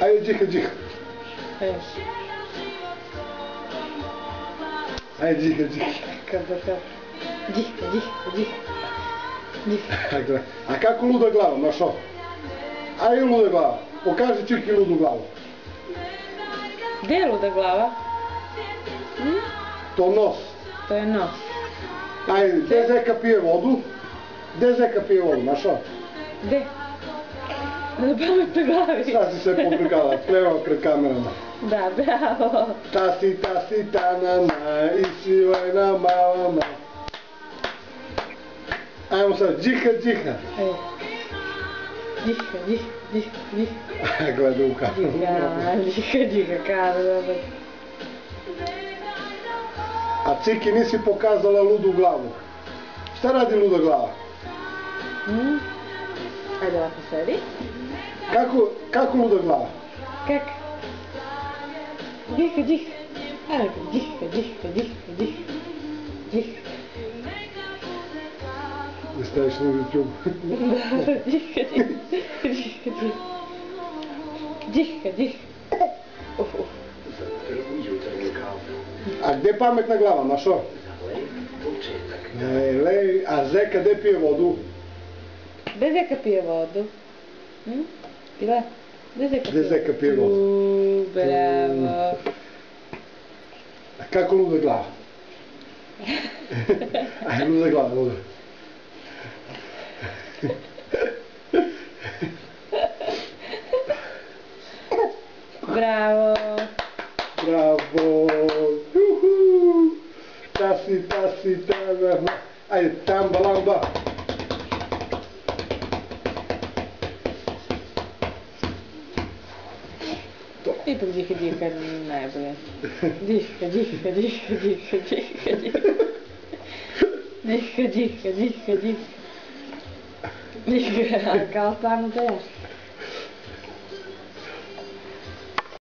Ajde, džiha, džiha. Ajde, džiha, džiha. Džiha, džiha. A kako luda glava, znaš ovo? Ajde luda glava. Pokaži Čiki ludu glavu. Gde je luda glava? To nos. To je nos. Ajde, gde zeka pije vodu? Gde zeka pije vodu, znaš ovo? Gde? Na pametnoj glavi. Sad si se pobrgala, prema pred kamerama. Da, bravo. Tasi, tasi, tanana, isivajna malana. Ajmo sad, džiha, džiha. Džiha, džiha, džiha, džiha. Gleda u kameru. Džiha, džiha, kada dobro. A Ciki, nisi pokazala ludu glavu. Šta radi luda glava? Ajde ovako sedi. Kako luda glava? Kako? Džiha, džiha. Ajde, džiha, džiha, džiha, džiha. Džiha. Da staviš na YouTube. Da, džiha, džiha. Džiha, džiha. Džiha, džiha. A gde pametna glava, znaš ovo? A zeka gde pije vodu? Gde zeka pije vodu? Pila? Gde zeka pije vodu? Bravo. A kako luda glava? Ajde, luda glava, luda. Bravo. Bravo. Juhu. Tasi, tasi, tanana. Ajde, tamba, lamba. Ipak džiha, džiha najbolje. Džiha, džiha, džiha, džiha, džiha, džiha. Džiha, džiha, džiha, džiha. Džiha, kao stvarno to je.